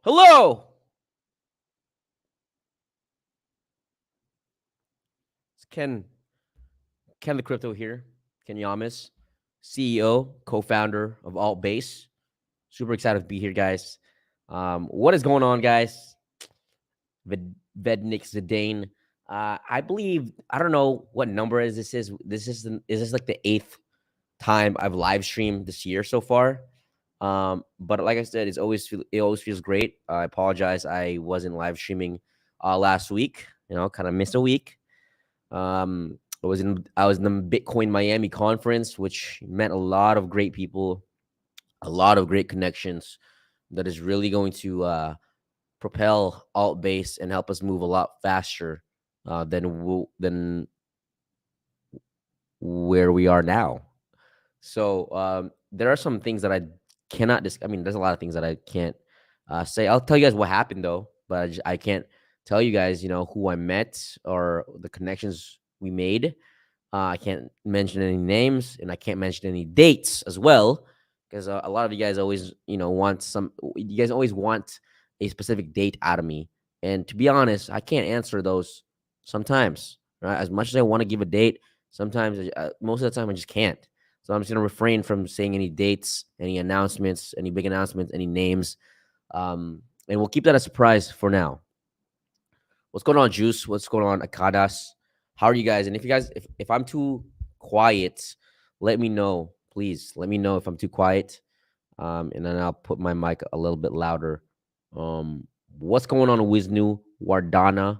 Hello, it's Ken the Crypto here. Ken Yamas, CEO, co-founder of Altbase. Super excited to be here, guys. What is going on, guys? Vednik Zidane. I believe I don't know what number is this is. Is this like the eighth time I've live streamed this year so far? But like I said, it always feels great. I apologize, I wasn't live streaming last week. Kind of missed a week. I was in the Bitcoin Miami conference, which met a lot of great people, a lot of great connections. That is really going to propel Altbase and help us move a lot faster than where we are now. So there are some things that I cannot. I mean, there's a lot of things that I can't say. I'll tell you guys what happened though, but I can't tell you guys, who I met or the connections we made. I can't mention any names, and I can't mention any dates as well, because a lot of you guys always, want some. You guys always want a specific date out of me, and to be honest, I can't answer those sometimes. Right, as much as I want to give a date, sometimes most of the time I just can't. So I'm just gonna refrain from saying any dates, any announcements, any big announcements, any names, and we'll keep that a surprise for now. What's going on, Juice? What's going on, Akadas? How are you guys? And if I'm too quiet, let me know, please. Let me know if I'm too quiet, and then I'll put my mic a little bit louder. What's going on, Wisnu Wardana?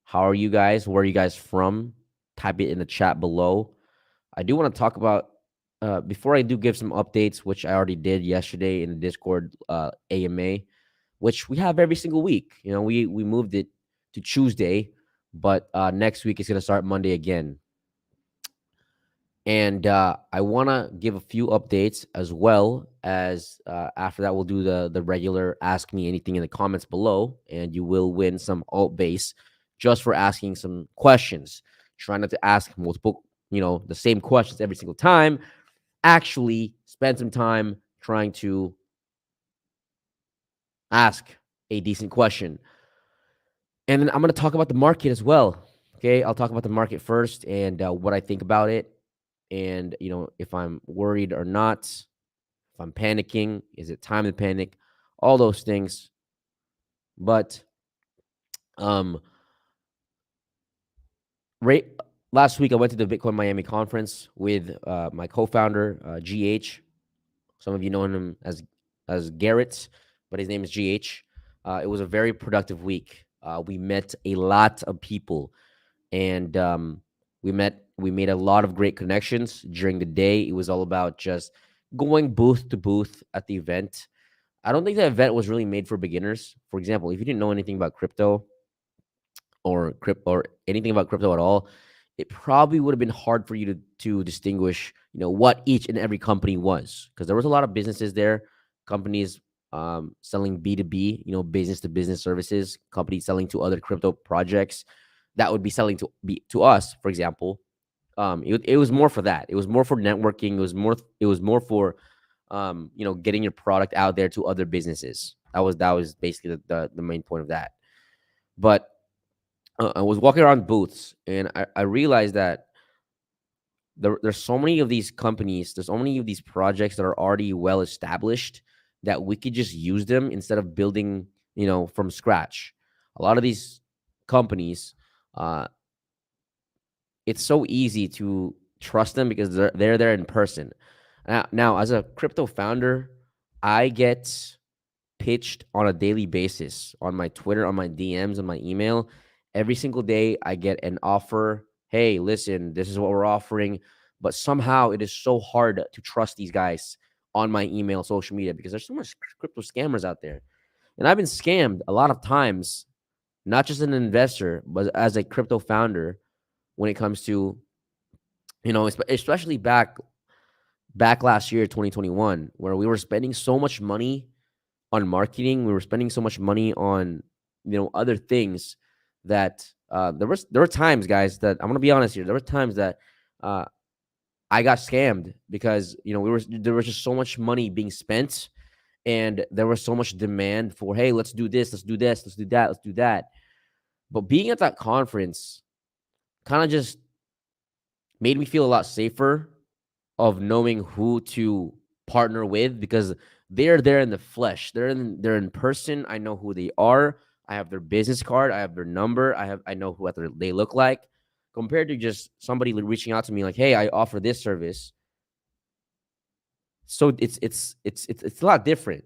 How are you guys? Where are you guys from? Type it in the chat below. I do want to talk about before I do give some updates, which I already did yesterday in the Discord AMA, which we have every single week. We moved it to Tuesday, but next week it's going to start Monday again. And I want to give a few updates, as well as after that we'll do the regular ask me anything in the comments below, and you will win some Altbase just for asking some questions. Try not to ask multiple, the same questions every single time. Actually spend some time trying to ask a decent question. And then I'm going to talk about the market as well. Okay, I'll talk about the market first and what I think about it, and if I'm worried or not, if I'm panicking, is it time to panic, all those things. But right, last week I went to the Bitcoin Miami conference with my co-founder GH. Some of you know him as Garrett, but his name is GH. It was a very productive week. We met a lot of people, and we made a lot of great connections during the day. It was all about just going booth to booth at the event. I don't think the event was really made for beginners. For example, if you didn't know anything about crypto or anything about crypto at all, it probably would have been hard for you to distinguish, what each and every company was, because there was a lot of businesses there, companies selling B2B, business to business services, companies selling to other crypto projects that would be selling to us, for example. It was more for that. It was more for networking. It was more for getting your product out there to other businesses. That was basically the main point of that. But I was walking around booths, and I realized that there's so many of these companies, there's so many of these projects that are already well established, that we could just use them instead of building, from scratch. A lot of these companies, it's so easy to trust them because they're there in person. Now, as a crypto founder, I get pitched on a daily basis on my Twitter, on my DMs, on my email. Every single day, I get an offer. Hey, listen, this is what we're offering. But somehow it is so hard to trust these guys on my email, social media, because there's so much crypto scammers out there. And I've been scammed a lot of times, not just as an investor, but as a crypto founder, when it comes to, especially back last year, 2021, where we were spending so much money on marketing. We were spending so much money on, other things that there were times, guys, that I'm gonna be honest here. There were times that I got scammed because there was just so much money being spent, and there was so much demand for, hey, let's do this, let's do this, let's do that, let's do that. But being at that conference kind of just made me feel a lot safer of knowing who to partner with, because they're there in the flesh. They're in person. I know who they are. I have their business card. I have their number. I know what they look like. Compared to just somebody reaching out to me like, "Hey, I offer this service." So it's a lot different.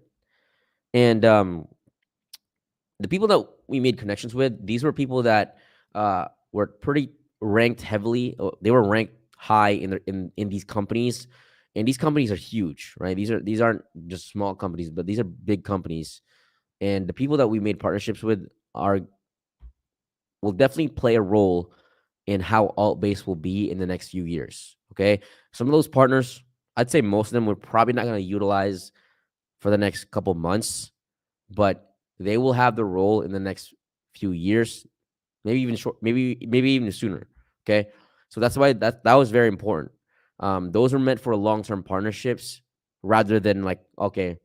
And the people that we made connections with, these were people that were pretty ranked heavily. They were ranked high in these companies, and these companies are huge, right? These aren't just small companies, but these are big companies. And the people that we made partnerships with are will definitely play a role in how Altbase will be in the next few years. Okay, some of those partners, I'd say most of them, we're probably not going to utilize for the next couple months, but they will have the role in the next few years, maybe even short, maybe even sooner. Okay, so that's why that was very important. Those were meant for long-term partnerships rather than like, okay,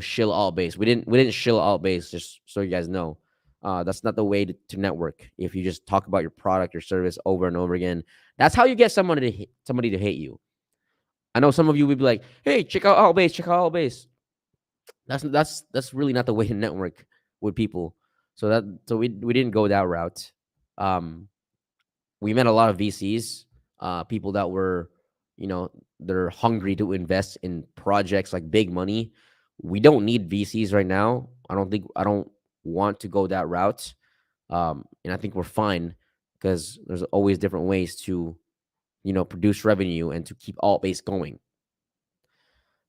shill Altbase. We didn't shill Altbase, just so you guys know. That's not the way to network. If you just talk about your product, your service over and over again, that's how you get somebody to hate you. I know some of you would be like, "Hey, check out Altbase, check out Altbase." That's really not the way to network with people. So we didn't go that route. Um, we met a lot of VCs, people that were, they're hungry to invest in projects like big money. We don't need VCs right now. I don't want to go that route. And I think we're fine because there's always different ways to, produce revenue and to keep Altbase going.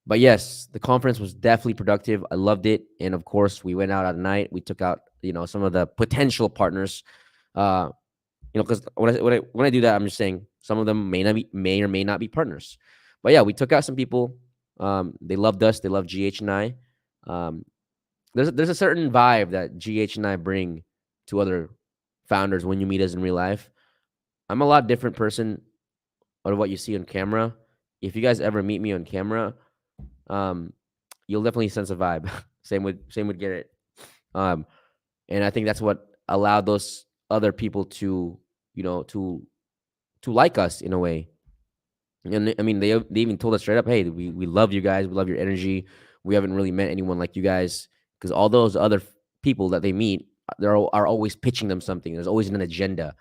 But yes, the conference was definitely productive. I loved it. And of course, we went out at night. We took out, some of the potential partners. Because when I do that, I'm just saying some of them may or may not be partners. But yeah, we took out some people. They loved us. They loved GH and I. Um, there's a certain vibe that GH and I bring to other founders when you meet us in real life. I'm a lot different person out of what you see on camera. If you guys ever meet me on camera, um, you'll definitely sense a vibe. same with Garrett. Um, and I think that's what allowed those other people to, to like us in a way. And I mean, they even told us straight up, "Hey, we love you guys. We love your energy. We haven't really met anyone like you guys." Because all those other people that they meet, are always pitching them something. There's always an agenda.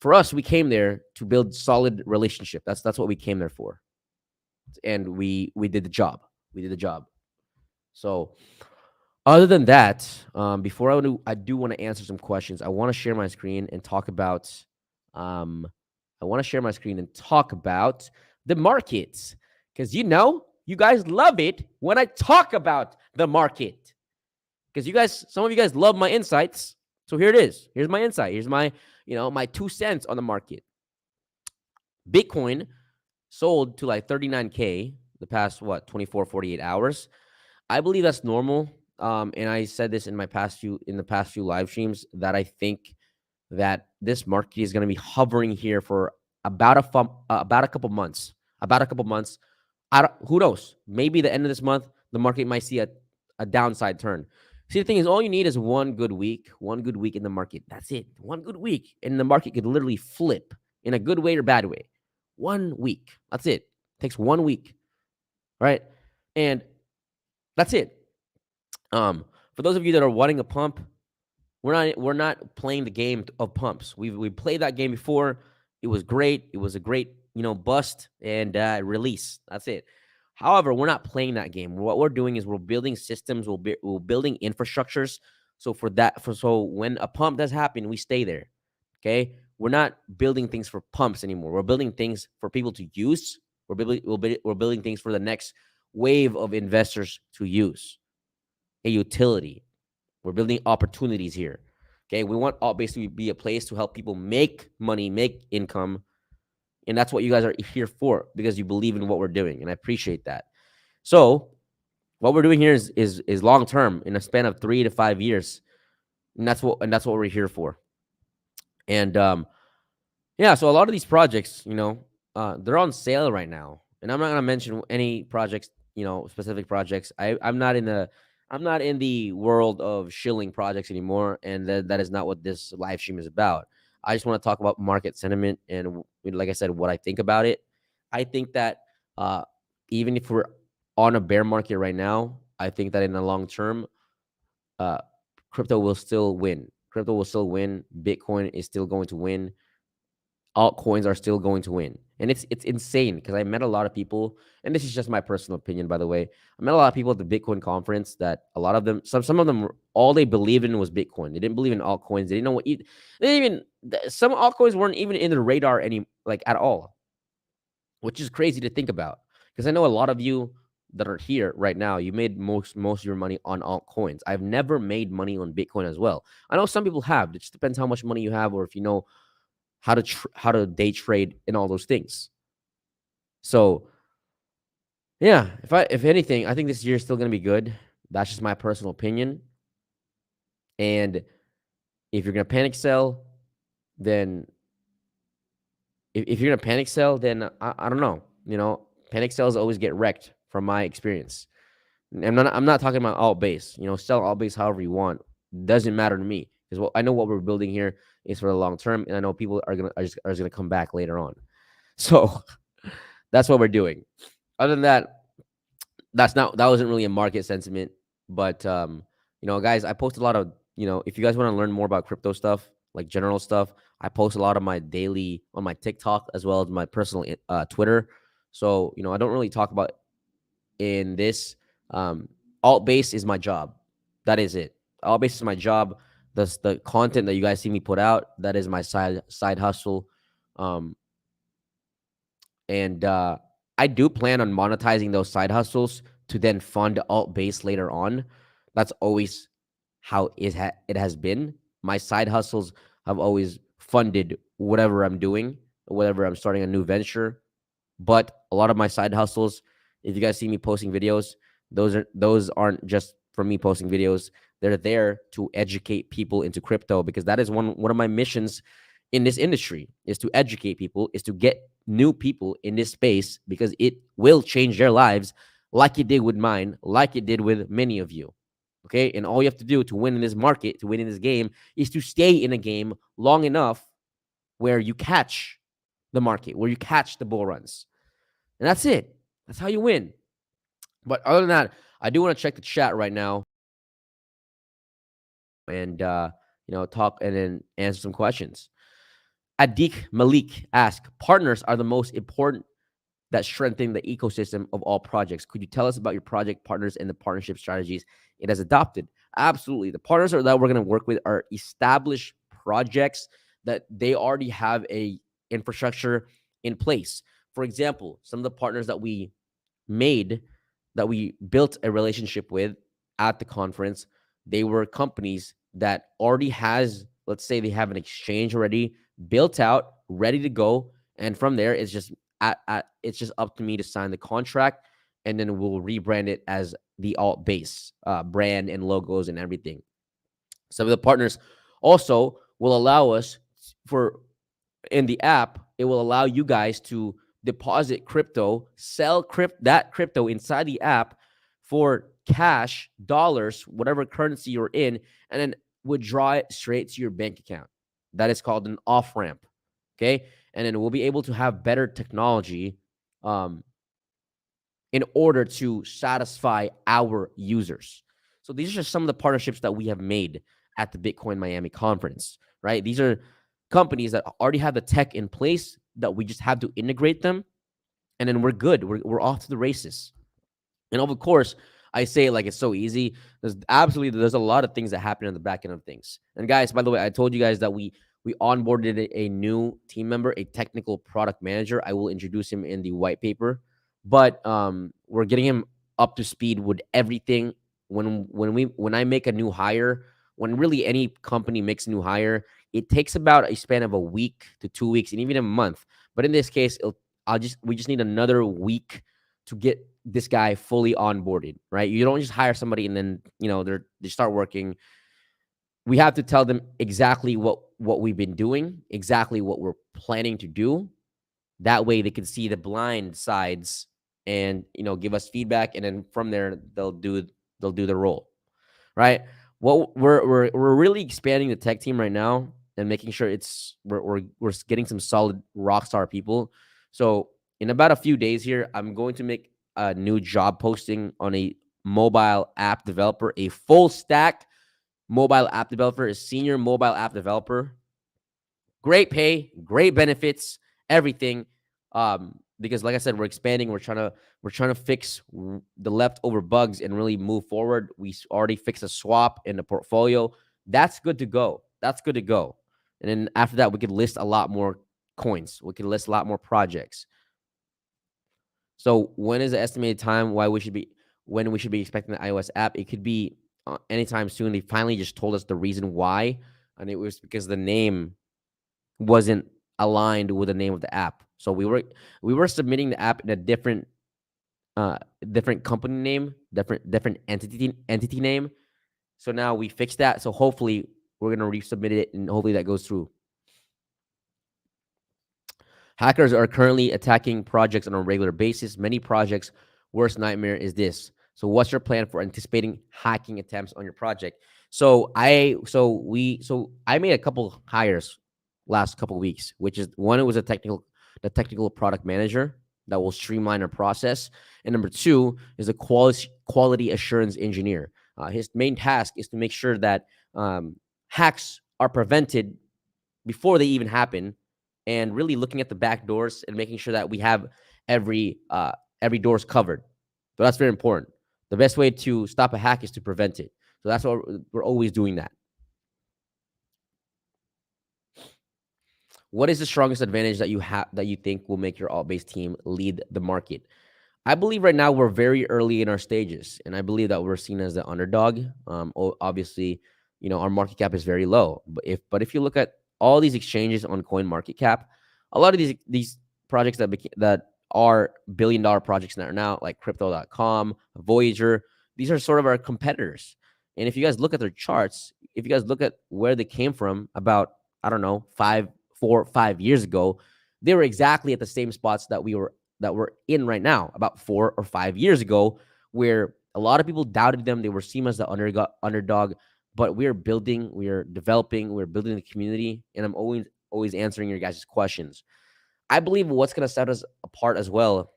For us, we came there to build solid relationship. That's what we came there for, and we did the job. We did the job. So, other than that, before I do want to answer some questions. I want to share my screen and talk about. Um, I want to share my screen and talk about the markets, because you guys love it when I talk about the market, because some of you guys love my insights. So here it is. Here's my insight. Here's my my 2 cents on the market. Bitcoin sold to like 39K the past 24 48 hours. I believe that's normal. And I said this in the past few live streams that I think that this market is going to be hovering here for about a couple months. About a couple months. Who knows? Maybe the end of this month, the market might see a downside turn. See, the thing is, all you need is one good week in the market. That's it. One good week, and the market could literally flip in a good way or bad way. 1 week. That's it. Takes 1 week, right? And that's it. For those of you that are wanting a pump, we're not playing the game of pumps. We played that game before. It was great. It was a great bust and release. That's it. However, we're not playing that game. What we're doing is we're building systems. We're building infrastructures. So when a pump does happen, we stay there. Okay, we're not building things for pumps anymore. We're building things for people to use. We're building things for the next wave of investors to use. A utility. We're building opportunities here. Okay, we want Altbase to be a place to help people make money, make income, and that's what you guys are here for, because you believe in what we're doing, and I appreciate that. So, what we're doing here is long term, in a span of 3 to 5 years, and that's what we're here for. And yeah, so a lot of these projects, they're on sale right now, and I'm not gonna mention any projects, specific projects. I'm not in the I'm not in the world of shilling projects anymore, and that is not what this live stream is about. I just want to talk about market sentiment and, like I said, what I think about it. I think that uh, even if we're on a bear market right now, I think that in the long term, uh, crypto will still win. Crypto will still win. Bitcoin is still going to win. Altcoins are still going to win. And it's insane because I met a lot of people, and this is just my personal opinion, by the way. I met a lot of people at the Bitcoin conference that a lot of them, some of them, all they believed in was Bitcoin. They didn't believe in altcoins. They didn't know they didn't even, some altcoins weren't even in the radar any like at all, which is crazy to think about. Because I know a lot of you that are here right now, you made most of your money on altcoins. I've never made money on Bitcoin as well. I know some people have. It just depends how much money you have, or if you know how to day trade and all those things. So yeah, if anything, I think this year is still going to be good. That's just my personal opinion. And if you're going to panic sell, then if you're going to panic sell, then I don't know. You know, panic sells always get wrecked from my experience. I'm not talking about Altbase. You know, sell Altbase however you want. Doesn't matter to me because I know what we're building here is for the long term, and I know people are just gonna come back later on. So that's what we're doing. Other than that, that wasn't really a market sentiment, but you know, guys, I post a lot of, you know, if you guys want to learn more about crypto stuff, like general stuff, I post a lot of my daily on my TikTok as well as my personal Twitter. So, you know, I don't really talk about in this. Um, alt base is my job. That is it. Alt base is my job. The content that you guys see me put out, that is my side hustle. Um, and I do plan on monetizing those side hustles to then fund alt base later on. That's always how it has been. My side hustles have always funded whatever I'm doing, whatever I'm starting a new venture. But a lot of my side hustles, if you guys see me posting videos, those aren't just for me posting videos. They're there to educate people into crypto, because that is one of my missions in this industry, is to educate people, is to get new people in this space, because it will change their lives like it did with mine, like it did with many of you. Okay. And all you have to do to win in this market, to win in this game, is to stay in a game long enough where you catch the market, where you catch the bull runs. And that's it. That's how you win. But other than that, I do want to check the chat right now and you know, talk and then answer some questions. Adik Malik asks, partners are the most important that strengthen the ecosystem of all projects. Could you tell us about your project partners and the partnership strategies it has adopted? Absolutely. The partners that we're going to work with are established projects that they already have a infrastructure in place. For example, some of the partners that we made, that we built a relationship with at the conference, they were companies that already has, let's say they have an exchange already built out, ready to go. And from there, it's just it's just up to me to sign the contract, and then we'll rebrand it as the Altbase brand and logos and everything. Some of the partners also will allow us for in the app, it will allow you guys to deposit crypto, sell that crypto inside the app for cash, dollars, whatever currency you're in, and then withdraw it straight to your bank account. That is called an off ramp. Okay. And then we'll be able to have better technology um, in order to satisfy our users. So these are just some of the partnerships that we have made at the Bitcoin Miami conference, right? These are companies that already have the tech in place that we just have to integrate them, and then we're good. We're off to the races. And of course, I say it like it's so easy. There's a lot of things that happen in the back end of things. And guys, by the way, I told you guys that we onboarded a new team member, a technical product manager. I will introduce him in the white paper, but we're getting him up to speed with everything. When I make a new hire, when really any company makes a new hire, it takes about a span of a week to 2 weeks, and even a month. But in this case, we just need another week to get this guy fully onboarded, right? You don't just hire somebody and then, you know, they start working. We have to tell them exactly what we've been doing, exactly what we're planning to do. That way they can see the blind sides and, you know, give us feedback, and then from there they'll do the role. right? What we're really expanding the tech team right now and making sure we're getting some solid rock star people. So in about a few days here, I'm going to make a new job posting on a mobile app developer, a full stack mobile app developer, a senior mobile app developer. Great pay, great benefits, everything. Because like I said, we're expanding. We're trying to fix the leftover bugs and really move forward. We already fixed a swap in the portfolio. That's good to go. That's good to go. And then after that, we could list a lot more coins. We could list a lot more projects. So when is the estimated time when we should be expecting the iOS app? It could be anytime soon. They finally just told us the reason why, and it was because the name wasn't aligned with the name of the app. So we were submitting the app in a different company name, different entity name. So now we fixed that. So hopefully we're gonna resubmit it, and hopefully that goes through. Hackers are currently attacking projects on a regular basis. Many projects' worst nightmare is this. So, what's your plan for anticipating hacking attempts on your project? So I made a couple hires last couple weeks, which is one, it was the technical product manager that will streamline our process, and number two is a quality assurance engineer. His main task is to make sure that hacks are prevented before they even happen, and really looking at the back doors and making sure that we have every doors covered. So that's very important. The best way to stop a hack is to prevent it. So that's what we're always doing that. What is the strongest advantage that you have that you think will make your alt-based team lead the market? I believe right now we're very early in our stages, and I believe that we're seen as the underdog. Obviously, our market cap is very low, but if you look at all these exchanges on Coin Market Cap, a lot of these projects that are billion-dollar projects that are now like Crypto.com, Voyager, these are sort of our competitors. And if you guys look at their charts, if you guys look at where they came from about, I don't know, 5 years ago, they were exactly at the same spots that we're in right now, about 4 or 5 years ago, where a lot of people doubted them. They were seen as the underdog, but we're building, we're developing, we're building the community, and I'm always answering your guys' questions. I believe what's going to set us apart as well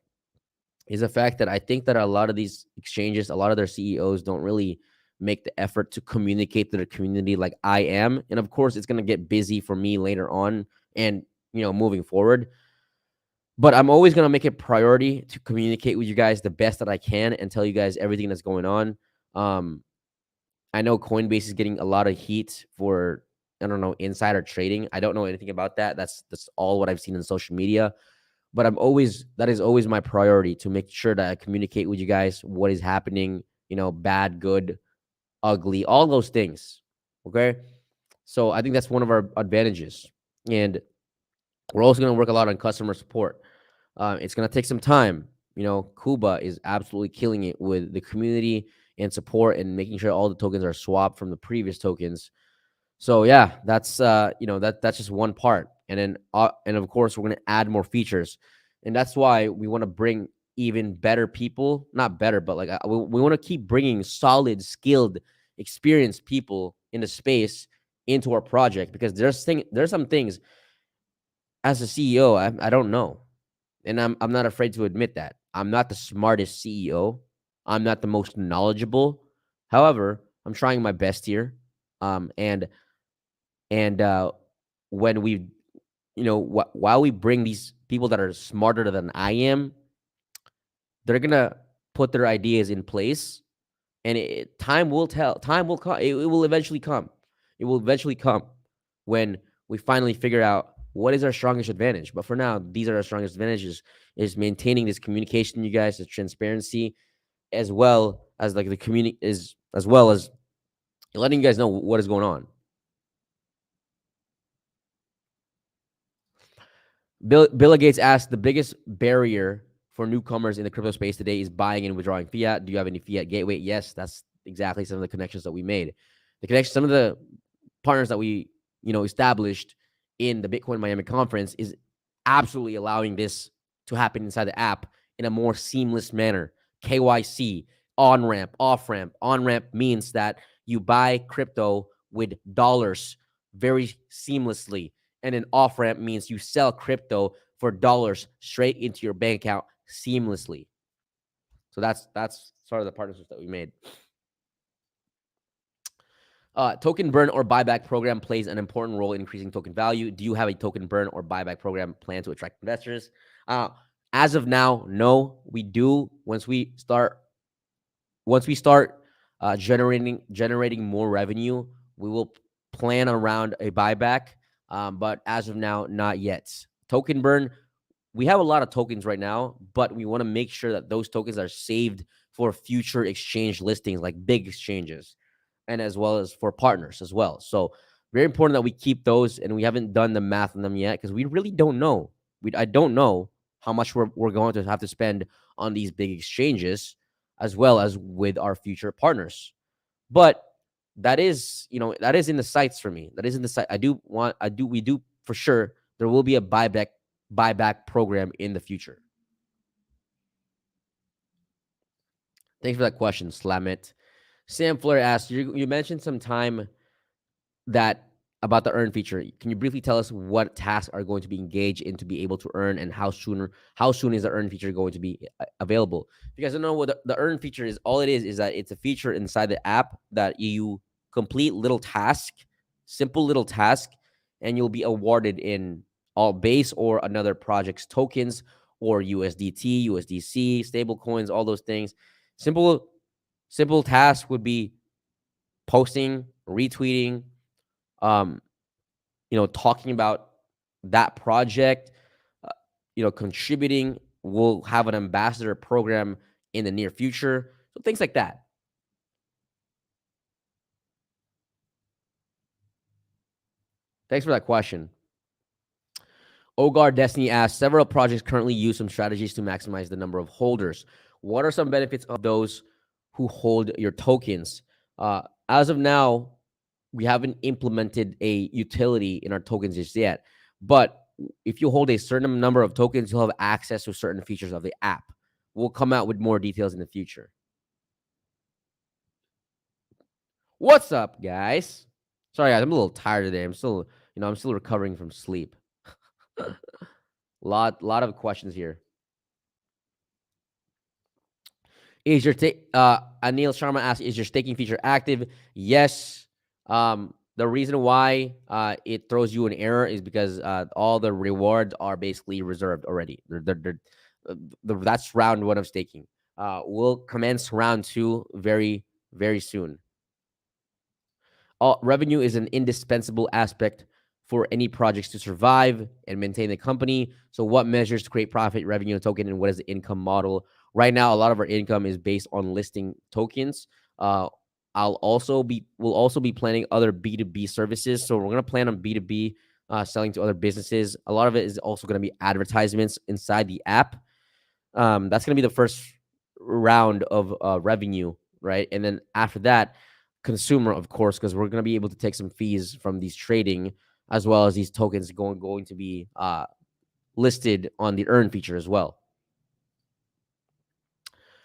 is the fact that I think that a lot of these exchanges, a lot of their CEOs don't really make the effort to communicate to their community like I am. And of course, it's going to get busy for me later on and, moving forward. But I'm always going to make it priority to communicate with you guys the best that I can and tell you guys everything that's going on. I know Coinbase is getting a lot of heat for, I don't know, insider trading. I don't know anything about that. That's all what I've seen in social media. But that is always my priority, to make sure that I communicate with you guys what is happening, bad, good, ugly, all those things. Okay. So I think that's one of our advantages. And we're also going to work a lot on customer support. It's going to take some time. Kuba is absolutely killing it with the community and support and making sure all the tokens are swapped from the previous tokens. So yeah, that's just one part. And then and of course we're going to add more features. And that's why we want to bring even better people, not better, but like we want to keep bringing solid, skilled, experienced people in the space into our project, because there's some things as a CEO I don't know. And I'm not afraid to admit that. I'm not the smartest CEO. I'm not the most knowledgeable. However, I'm trying my best here. And when we, while we bring these people that are smarter than I am, they're gonna put their ideas in place, and time will tell. Time will come. It will eventually come. It will eventually come when we finally figure out what is our strongest advantage. But for now, these are our strongest advantages: is maintaining this communication, you guys, the transparency, as well as like the community is, as well as letting you guys know what is going on. Bill Gates asked, the biggest barrier for newcomers in the crypto space today is buying and withdrawing fiat. Do you have any fiat gateway? Yes, that's exactly some of the connections that we made. Some of the partners that we, established in the Bitcoin Miami conference is absolutely allowing this to happen inside the app in a more seamless manner. KYC, on ramp, off ramp. On ramp means that You buy crypto with dollars very seamlessly. And an off ramp means you sell crypto for dollars straight into your bank account seamlessly. So that's sort of the partnerships that we made. Token burn or buyback program plays an important role in increasing token value. Do you have a token burn or buyback program plan to attract investors? As of now, no. We do once we start generating more revenue, we will plan around a buyback. But as of now, not yet. Token burn, we have a lot of tokens right now, but we want to make sure that those tokens are saved for future exchange listings, like big exchanges, and as well as for partners as well. So very important that we keep those, and we haven't done the math on them yet because we really don't know. I don't know how much we're going to have to spend on these big exchanges as well as with our future partners. But that is in the sights for me. That is in the sight. We do for sure. There will be a buyback program in the future. Thanks for that question, Slamit. Sam Fleur asked, you mentioned some time that about the earn feature. Can you briefly tell us what tasks are going to be engaged in to be able to earn, and how soon is the earn feature going to be available? If you guys don't know what the earn feature is, all it is that it's a feature inside the app that you complete simple little task, and you'll be awarded in Altbase or another project's tokens or USDT, USDC, stable coins, all those things. Simple task would be posting, retweeting, talking about that project, contributing. We'll have an ambassador program in the near future. So things like that. Thanks for that question. Ogar Destiny asks, several projects currently use some strategies to maximize the number of holders. What are some benefits of those who hold your tokens? As of now, we haven't implemented a utility in our tokens just yet. But if you hold a certain number of tokens, you'll have access to certain features of the app. We'll come out with more details in the future. What's up, guys? Sorry, guys, I'm a little tired today. I'm still recovering from sleep. lot of questions here. Is your Anil Sharma asks, is your staking feature active? Yes. The reason why it throws you an error is because all the rewards are basically reserved already. That's round 1 of staking. We'll commence round 2 very, very soon. Revenue is an indispensable aspect for any projects to survive and maintain the company. So what measures to create profit, revenue, and token, and what is the income model? Right now, a lot of our income is based on listing tokens. We'll also be planning other B2B services. So we're going to plan on B2B selling to other businesses. A lot of it is also going to be advertisements inside the app. That's going to be the first round of revenue, right? And then after that, consumer, of course, because we're going to be able to take some fees from these trading, as well as these tokens going to be listed on the earn feature as well.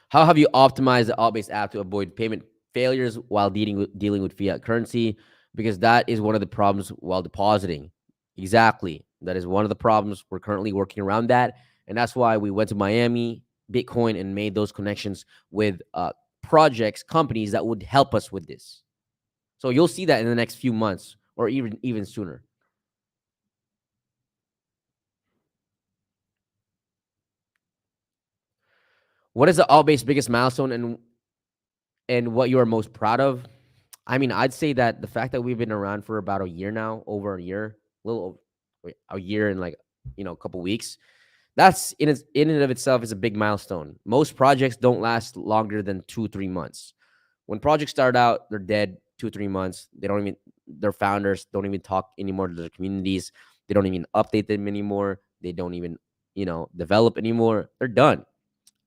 How have you optimized the Altbase app to avoid payment failures while dealing with fiat currency? Because that is one of the problems while depositing. Exactly. That is one of the problems. We're currently working around that. And that's why we went to Miami, Bitcoin, and made those connections with projects, companies that would help us with this. So you'll see that in the next few months, or even sooner. What is the Altbase biggest milestone and what you are most proud of? I mean, I'd say that the fact that we've been around for about a year now, over a year, a year and a couple weeks, that's in and of itself is a big milestone. Most projects don't last longer than 2-3 months. When projects start out, they're dead 2-3 months. Their founders don't even talk anymore to their communities. They don't even update them anymore. They don't even, develop anymore. They're done.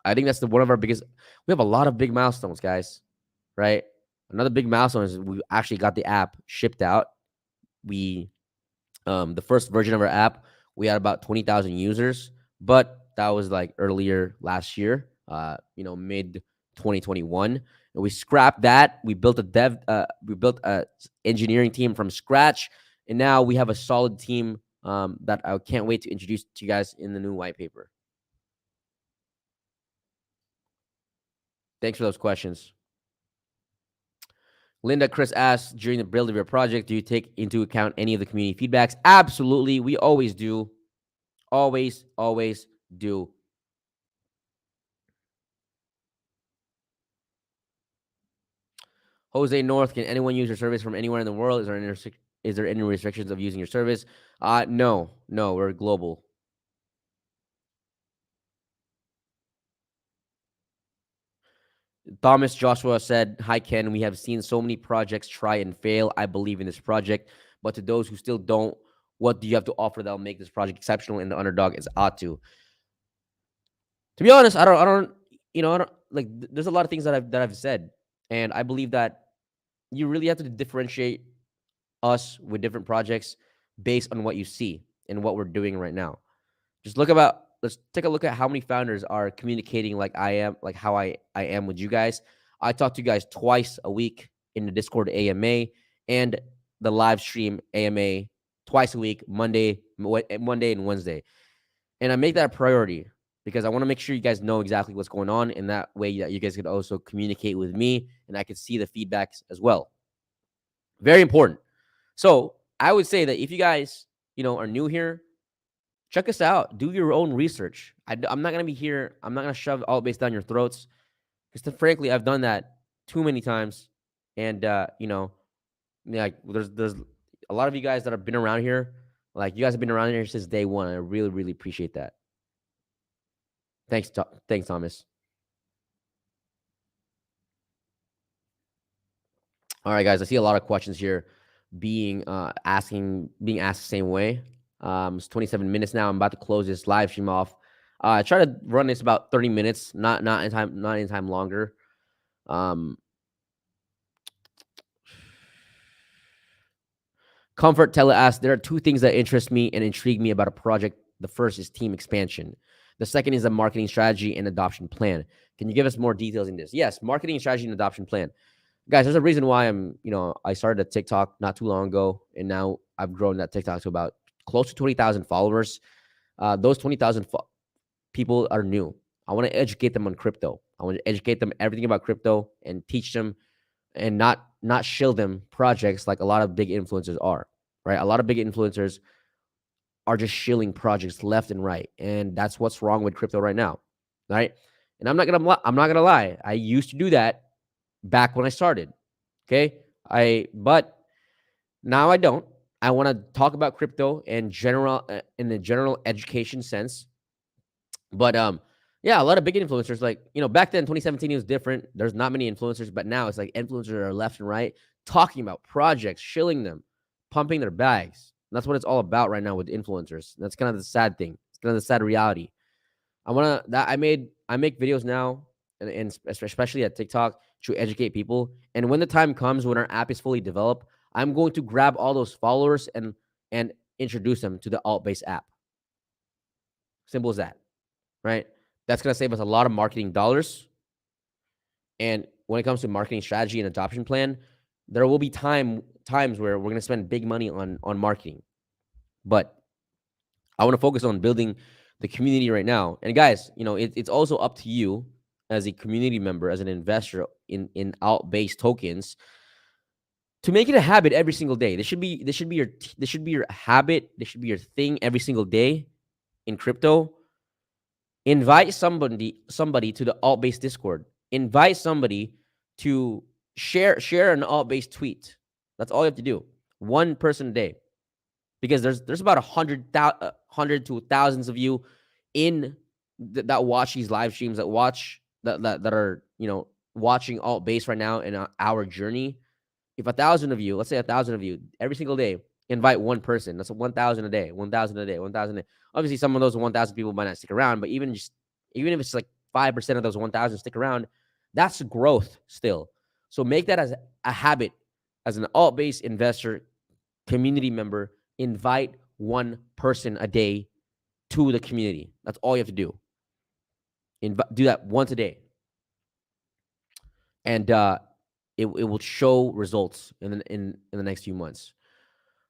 I think that's one of our biggest. We have a lot of big milestones, guys, right? Another big milestone is we actually got the app shipped out. The first version of our app, we had about 20,000 users, but that was like earlier last year, mid 2021. And we scrapped that. We built a engineering team from scratch, and now we have a solid team that I can't wait to introduce to you guys in the new white paper. Thanks for those questions. Linda Chris asks, during the build of your project, do you take into account any of the community feedbacks? Absolutely. We always do. Always do. Jose North, can anyone use your service from anywhere in the world? Is there any restrictions of using your service? No, we're global. Thomas Joshua said, hi, Ken. We have seen so many projects try and fail. I believe in this project. But to those who still don't, what do you have to offer that'll make this project exceptional and the underdog is Atu? To be honest, I don't, like, there's a lot of things that I've said. And I believe that you really have to differentiate us with different projects based on what you see and what we're doing right now. Let's take a look at how many founders are communicating like I am, like how I am with you guys. I talk to you guys twice a week in the Discord AMA and the live stream AMA twice a week, Monday and Wednesday. And I make that a priority because I want to make sure you guys know exactly what's going on. And that way that you guys can also communicate with me and I can see the feedbacks as well. Very important. So I would say that if you guys, are new here, check us out. Do your own research. I'm not going to be here. I'm not going to shove Altbase down your throats because, frankly, I've done that too many times. And, like there's a lot of you guys that have been around here. Like, you guys have been around here since day one. I really, really appreciate that. Thanks, Thomas. All right, guys. I see a lot of questions here being asked the same way. It's 27 minutes now. I'm about to close this live stream off. I try to run this about 30 minutes, not in time longer. Comfort Teller asks, there are two things that interest me and intrigue me about a project. The first is team expansion. The second is a marketing strategy and adoption plan. Can you give us more details in this? Yes, marketing strategy and adoption plan. Guys, there's a reason why I started a TikTok not too long ago, and now I've grown that TikTok to about close to 20,000 followers. Those 20,000 people are new. I want to educate them on crypto. I want to educate them everything about crypto and teach them and not shill them projects like a lot of big influencers are, right? A lot of big influencers are just shilling projects left and right. And that's what's wrong with crypto right now, right? And I'm not gonna lie. I used to do that back when I started. Okay. But now I don't. I want to talk about crypto in the general education sense. But yeah, a lot of big influencers, like, back then 2017 it was different. There's not many influencers, but now it's like influencers are left and right talking about projects, shilling them, pumping their bags. And that's what it's all about right now with influencers. That's kind of the sad thing. It's kind of the sad reality. I make videos now, and especially at TikTok, to educate people. And when the time comes when our app is fully developed, I'm going to grab all those followers and introduce them to the Altbase app. Simple as that, right? That's going to save us a lot of marketing dollars. And when it comes to marketing strategy and adoption plan, there will be times where we're going to spend big money on marketing. But I want to focus on building the community right now. And guys, it's also up to you as a community member, as an investor in Altbase tokens, to make it a habit every single day. This should be your habit. This should be your thing every single day in crypto. Invite somebody to the Altbase Discord. Invite somebody to share an Altbase tweet. That's all you have to do. One person a day. Because there's about 100 to thousands of you in that watch these live streams, that are watching Altbase right now in our journey. If 1,000 of you, let's say 1,000 of you, every single day, invite one person. That's 1,000 a day, 1,000 a day, 1,000 a day. Obviously, some of those 1,000 people might not stick around, but even if it's like 5% of those 1,000 stick around, that's growth still. So make that as a habit, as an Altbase investor, community member. Invite one person a day to the community. That's all you have to do. Do that once a day. and it will show results in the next few months.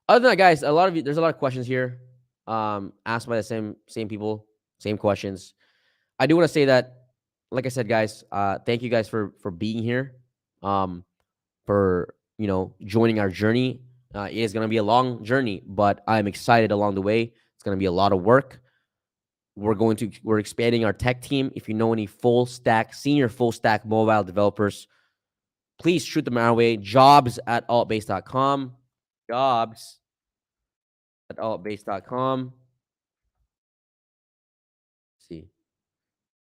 Other than that, guys, there's a lot of questions here, asked by the same people, same questions. I do want to say that, like I said, guys, thank you guys for being here, for joining our journey. It is going to be a long journey, but I'm excited along the way. It's going to be a lot of work. We're expanding our tech team. If you know any senior full stack mobile developers, please shoot them our way. Jobs@altbase.com. Jobs@altbase.com. See.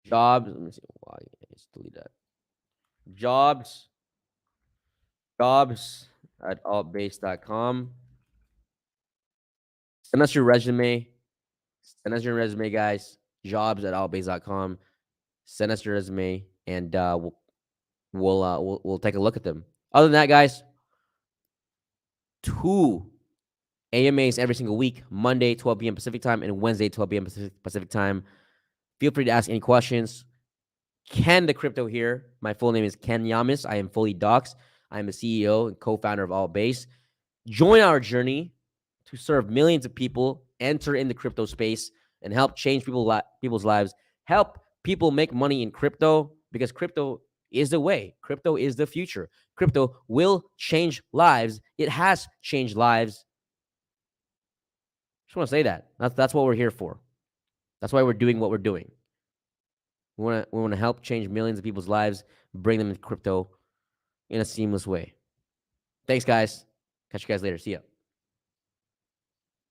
Jobs. Let me see. Why? Let's delete that. Jobs@altbase.com. Send us your resume. Send us your resume, guys. Jobs@altbase.com. Send us your resume, and we'll take a look at them. Other than that, guys, 2 AMAs every single week, Monday, 12 p.m. Pacific time, and Wednesday, 12 p.m. Pacific time. Feel free to ask any questions. Ken the Crypto here. My full name is Ken Yamis. I am fully doxxed. I am the CEO and co-founder of Altbase. Join our journey to serve millions of people, enter in the crypto space, and help change people's lives. Help people make money in crypto, because crypto is the way. Crypto is the future. Crypto will change lives. It has changed lives. Just want to say that. That's what we're here for. That's why we're doing what we're doing. We want to help change millions of people's lives, bring them into crypto in a seamless way. Thanks, guys. Catch you guys later. See ya.